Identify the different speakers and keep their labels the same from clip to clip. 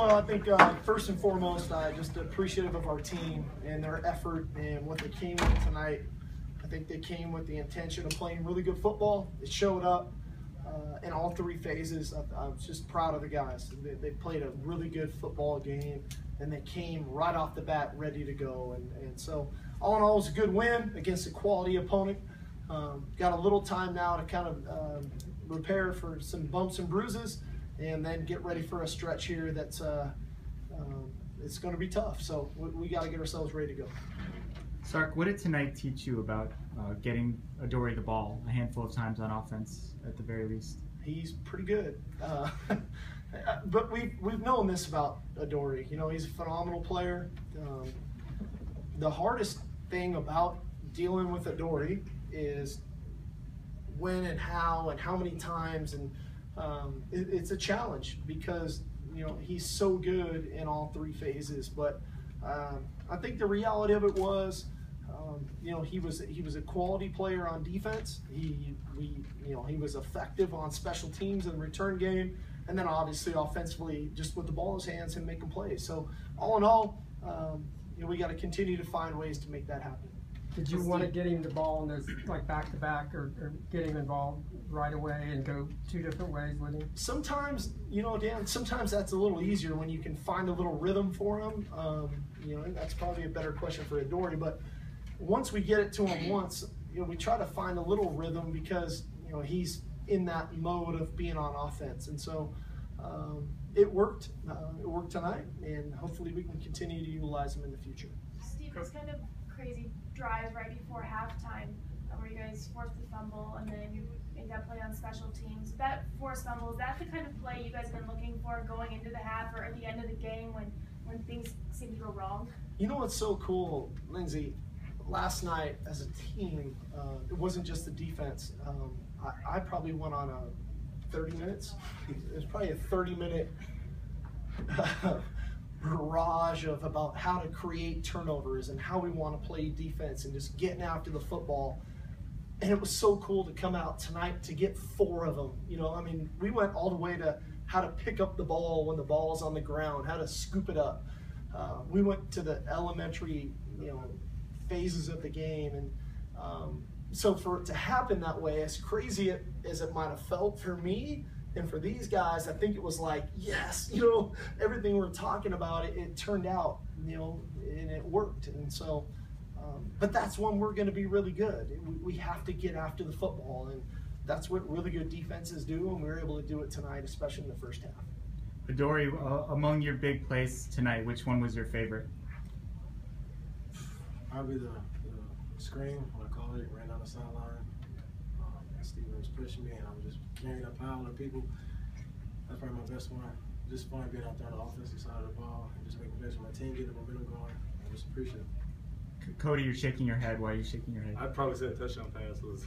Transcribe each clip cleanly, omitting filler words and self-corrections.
Speaker 1: Well, I think first and foremost, just appreciative of our team and their effort and what they came with tonight. I think they came with the intention of playing really good football. It showed up in all three phases. I was just proud of the guys. They played a really good football game, and they came right off the bat ready to go. And so, all in all, it was a good win against a quality opponent. Got a little time now to kind of repair for some bumps and bruises, and then get ready for a stretch here that's it's going to be tough. So we got to get ourselves ready to go.
Speaker 2: Sark, what did tonight teach you about getting Adoree the ball a handful of times on offense, at the very least?
Speaker 1: He's pretty good. But we've known this about Adoree. You know, he's a phenomenal player. The hardest thing about dealing with Adoree is when and how many times, and it's a challenge because, you know, he's so good in all three phases. But I think the reality of it was, you know, he was a quality player on defense. He was effective on special teams and return game, and then obviously offensively, just with the ball in his hands and making plays. So all in all, you know, we got to continue to find ways to make that happen.
Speaker 3: Did you want to get him the ball in those like back-to-back, or get him involved right away and go two different ways with him?
Speaker 1: Sometimes, you know, Dan, sometimes that's a little easier when you can find a little rhythm for him. You know, that's probably a better question for Adoree. But once we get it to him once, you know, we try to find a little rhythm because, you know, he's in that mode of being on offense. And so it worked. It worked tonight, and hopefully we can continue to utilize him in the future.
Speaker 4: Steve, it's kind of crazy drive right before halftime where you guys forced the fumble and then you made that play on special teams. That forced fumble, is that the kind of play you guys have been looking for going into the half or at the end of the game when things seem to go wrong?
Speaker 1: You know what's so cool, Lindsay? Last night as a team, it wasn't just the defense. I probably went on a 30 minutes. It was probably a 30-minute barrage of about how to create turnovers and how we want to play defense and just getting after the football. And it was so cool to come out tonight to get 4 of them. You know, I mean, we went all the way to how to pick up the ball when the ball is on the ground, how to scoop it up. We went to the elementary, you know, phases of the game. And so for it to happen that way, as crazy as it might have felt for me, and for these guys, I think it was like, yes, you know, everything we're talking about, it turned out, you know, and it worked. And so, but that's when we're going to be really good. We have to get after the football, and that's what really good defenses do, and we were able to do it tonight, especially in the first half.
Speaker 2: Adoree, among your big plays tonight, which one was your favorite?
Speaker 5: Probably the screen, when I called it, ran down the sideline. Steven was pushing me, and I was just carrying a pile of people. That's probably my best one. Just fun being out there on the offensive side of the ball and just making plays for my team, getting the momentum going. I just appreciate it.
Speaker 2: Cody, you're shaking your head. Why are you shaking your head?
Speaker 6: I'd probably say a touchdown pass was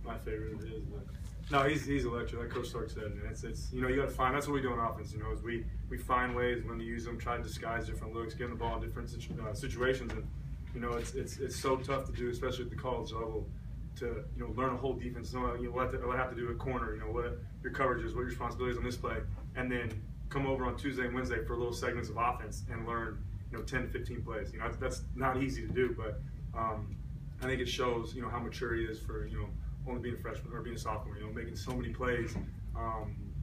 Speaker 6: my favorite of his. But no, he's electric. Like Coach Stark said, and it's you know, you got to find. That's what we do on offense. You know, is we find ways when to use them, try to disguise different looks, get the ball in different situations, and you know, it's so tough to do, especially at the college level, to, you know, learn a whole defense, know, you know, what I have to do at corner, you know, what your coverage is, what your responsibilities on this play, and then come over on Tuesday and Wednesday for little segments of offense and learn, you know, 10 to 15 plays. You know, that's not easy to do, but I think it shows, you know, how mature he is for, you know, only being a freshman or being a sophomore, you know, making so many plays,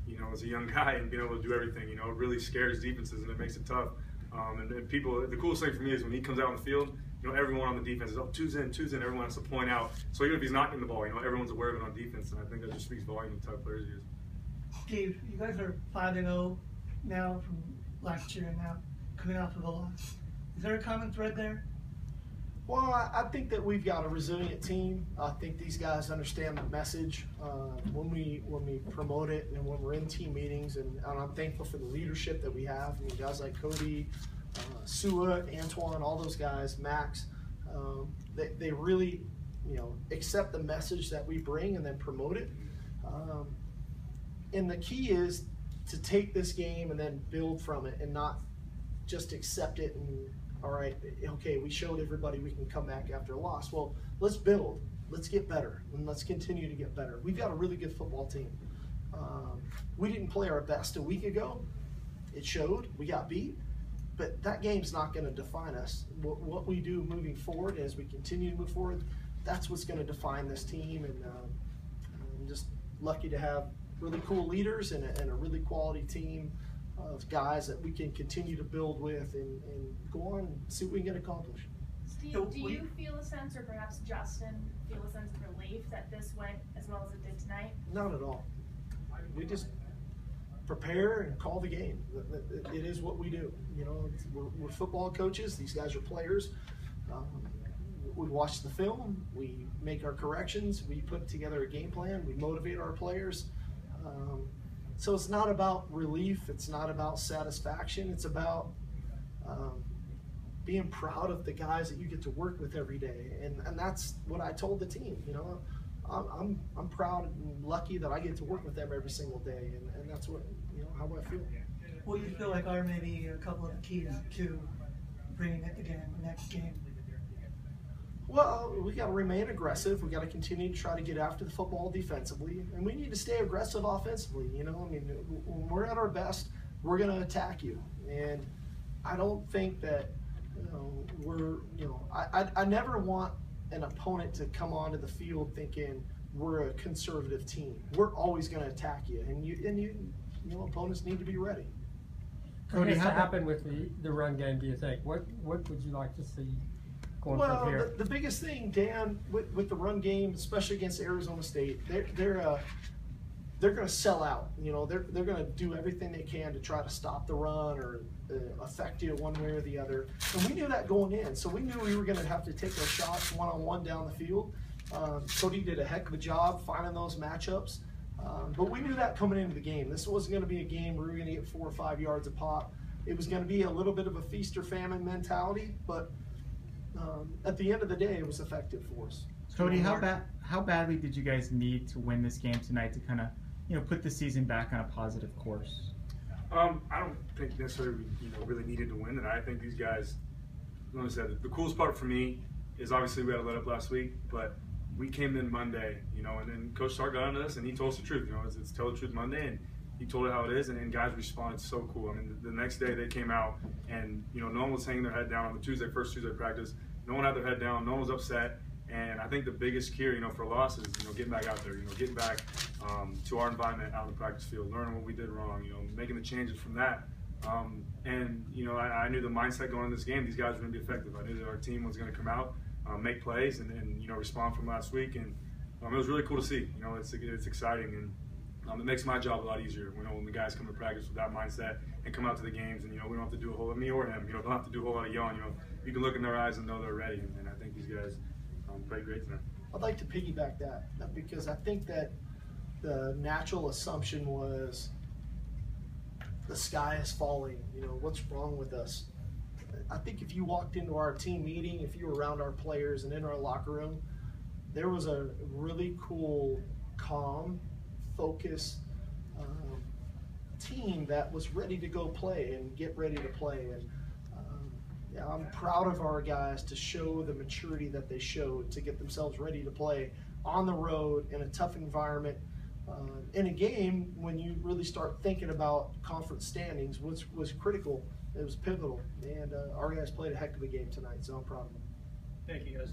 Speaker 6: you know, as a young guy and being able to do everything. You know, it really scares defenses and it makes it tough. And people, the coolest thing for me is when he comes out on the field, you know, everyone on the defense is, oh, two's in, everyone has to point out. So even if he's not getting the ball, you know, everyone's aware of it on defense, and I think that just speaks volume of the type of players he is.
Speaker 7: Steve, you guys are 5-0 now from last year, and now coming off of a loss. Is there a common thread there?
Speaker 1: Well, I think that we've got a resilient team. I think these guys understand the message when we promote it and when we're in team meetings, and I'm thankful for the leadership that we have. I mean, guys like Cody, Sua, Antoine, all those guys, Max, they really, you know, accept the message that we bring and then promote it. And the key is to take this game and then build from it and not just accept it and, all right, okay, we showed everybody we can come back after a loss. Well, let's build, let's get better, and let's continue to get better. We've got a really good football team. We didn't play our best a week ago, It showed. We got beat. But that game's not going to define us. What we do moving forward, as we continue to move forward, that's what's going to define this team. And I'm just lucky to have really cool leaders and a really quality team of guys that we can continue to build with and go on and see what we can accomplish.
Speaker 4: Steve, do you feel a sense, or perhaps Justin feel a sense of relief that this went as well as it did tonight?
Speaker 1: Not at all. We just prepare and call the game. It is what we do. You know, we're football coaches. These guys are players. We watch the film. We make our corrections. We put together a game plan. We motivate our players. So it's not about relief. It's not about satisfaction. It's about being proud of the guys that you get to work with every day. And that's what I told the team. You know, I'm proud and lucky that I get to work with them every single day, and that's what, you know, how I feel.
Speaker 7: What do you feel like are maybe a couple of the keys to bringing it again next game?
Speaker 1: Well, we got to remain aggressive. We got to continue to try to get after the football defensively, and we need to stay aggressive offensively. You know, I mean, when we're at our best, we're going to attack you, and I don't think that, you know, I never want an opponent to come onto the field thinking we're a conservative team. We're always going to attack you, and you know, opponents need to be ready.
Speaker 3: What has to happen with the run game, do you think? What would you like to see going from here?
Speaker 1: Well, the biggest thing, Dan, with the run game, especially against Arizona State, they're going to sell out. You know, they're going to do everything they can to try to stop the run or affect you one way or the other. And we knew that going in, so we knew we were going to have to take our shots one-on-one down the field. Cody did a heck of a job finding those matchups. But we knew that coming into the game. This wasn't going to be a game where we were going to get 4 or 5 yards a pop. It was going to be a little bit of a feast or famine mentality, but at the end of the day, it was effective for us.
Speaker 2: Cody, how badly did you guys need to win this game tonight to kind of, you know, put the season back on a positive course?
Speaker 6: I don't think necessarily we really needed to win, and I think these guys, like I said, the coolest part for me is obviously we had to let up last week, but we came in Monday, you know, and then Coach Stark got into this and he told us the truth, you know, it's Tell the Truth Monday, and he told it how it is, and guys responded so cool. I mean, the next day they came out and, you know, no one was hanging their head down on the first Tuesday practice. No one had their head down, no one was upset, and I think the biggest cure, you know, for a loss is, you know, getting back out there, you know, getting back to our environment out on the practice field, learning what we did wrong, you know, making the changes from that. And, you know, I knew the mindset going into this game, these guys were going to be effective. I knew that our team was going to come out, make plays, and you know, respond from last week. And it was really cool to see. You know, it's exciting, and it makes my job a lot easier. You know, when the guys come to practice with that mindset and come out to the games, and you know, we don't have to do a whole lot, me or him. You know, don't have to do a whole lot of yelling. You know, you can look in their eyes and know they're ready. And I think these guys played great tonight.
Speaker 1: I'd like to piggyback that because I think that the natural assumption was the sky is falling. You know, what's wrong with us? I think if you walked into our team meeting, if you were around our players and in our locker room, there was a really cool, calm, focused team that was ready to go play and get ready to play. And yeah, I'm proud of our guys to show the maturity that they showed to get themselves ready to play on the road in a tough environment. In a game when you really start thinking about conference standings, which was critical, it was pivotal, and our guys played a heck of a game tonight, so I'm proud of them.
Speaker 7: Thank you, guys.